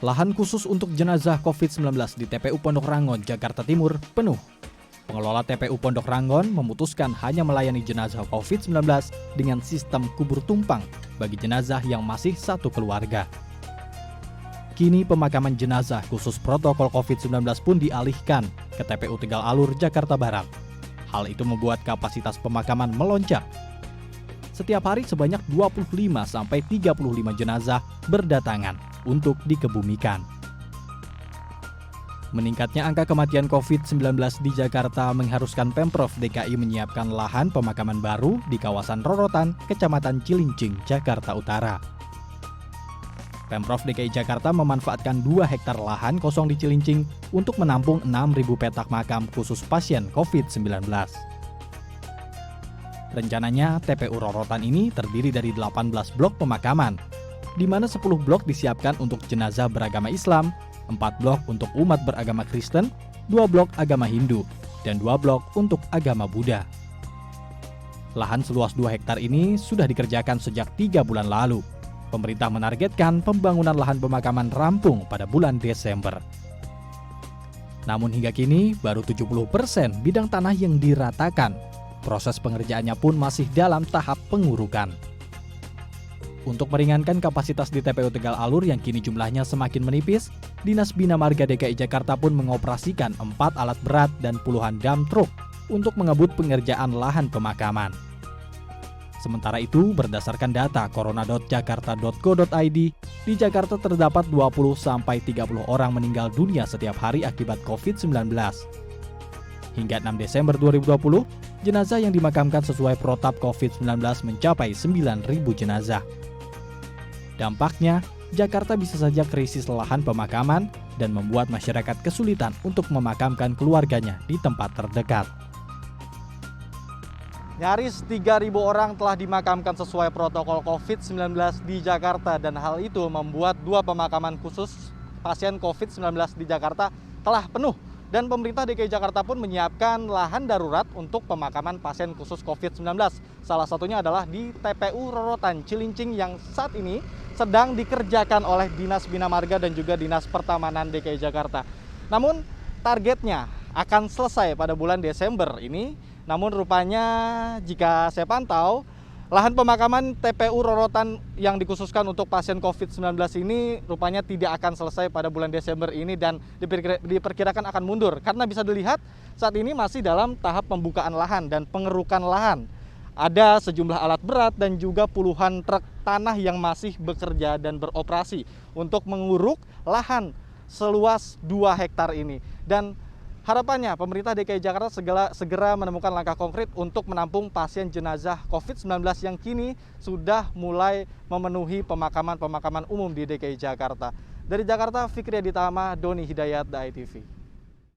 Lahan khusus untuk jenazah COVID-19 di TPU Pondok Rangon, Jakarta Timur penuh. Pengelola TPU Pondok Rangon memutuskan hanya melayani jenazah COVID-19 dengan sistem kubur tumpang bagi jenazah yang masih satu keluarga. Kini pemakaman jenazah khusus protokol COVID-19 pun dialihkan ke TPU Tegal Alur, Jakarta Barat. Hal itu membuat kapasitas pemakaman melonjak. Setiap hari sebanyak 25-35 jenazah berdatangan untuk dikebumikan. Meningkatnya angka kematian COVID-19 di Jakarta mengharuskan Pemprov DKI menyiapkan lahan pemakaman baru di kawasan Rorotan, Kecamatan Cilincing, Jakarta Utara. Pemprov DKI Jakarta memanfaatkan 2 hektar lahan kosong di Cilincing untuk menampung 6.000 petak makam khusus pasien COVID-19. Rencananya, TPU Rorotan ini terdiri dari 18 blok pemakaman, di mana 10 blok disiapkan untuk jenazah beragama Islam, 4 blok untuk umat beragama Kristen, 2 blok agama Hindu, dan 2 blok untuk agama Buddha. Lahan seluas 2 hektar ini sudah dikerjakan sejak 3 bulan lalu. Pemerintah menargetkan pembangunan lahan pemakaman rampung pada bulan Desember. Namun hingga kini baru 70% bidang tanah yang diratakan. Proses pengerjaannya pun masih dalam tahap pengurukan. Untuk meringankan kapasitas di TPU Tegal Alur yang kini jumlahnya semakin menipis, Dinas Bina Marga DKI Jakarta pun mengoperasikan 4 alat berat dan puluhan dump truck untuk mengebut pengerjaan lahan pemakaman. Sementara itu, berdasarkan data corona.jakarta.go.id, di Jakarta terdapat 20-30 orang meninggal dunia setiap hari akibat COVID-19. Hingga 6 Desember 2020, jenazah yang dimakamkan sesuai protap COVID-19 mencapai 9.000 jenazah. Dampaknya, Jakarta bisa saja krisis lahan pemakaman dan membuat masyarakat kesulitan untuk memakamkan keluarganya di tempat terdekat. Nyaris 3.000 orang telah dimakamkan sesuai protokol COVID-19 di Jakarta, dan hal itu membuat 2 pemakaman khusus pasien COVID-19 di Jakarta telah penuh. Dan pemerintah DKI Jakarta pun menyiapkan lahan darurat untuk pemakaman pasien khusus COVID-19. Salah satunya adalah di TPU Rorotan Cilincing yang saat ini sedang dikerjakan oleh Dinas Bina Marga dan juga Dinas Pertamanan DKI Jakarta. Namun targetnya akan selesai pada bulan Desember ini. Namun rupanya jika saya pantau, lahan pemakaman TPU Rorotan yang dikhususkan untuk pasien COVID-19 ini rupanya tidak akan selesai pada bulan Desember ini dan diperkirakan akan mundur. Karena bisa dilihat saat ini masih dalam tahap pembukaan lahan dan pengerukan lahan. Ada sejumlah alat berat dan juga puluhan truk tanah yang masih bekerja dan beroperasi untuk menguruk lahan seluas 2 hektar ini. Dan harapannya pemerintah DKI Jakarta segera menemukan langkah konkret untuk menampung pasien jenazah COVID-19 yang kini sudah mulai memenuhi pemakaman umum di DKI Jakarta. Dari Jakarta, Fikri Aditama, Doni Hidayat, DAI TV.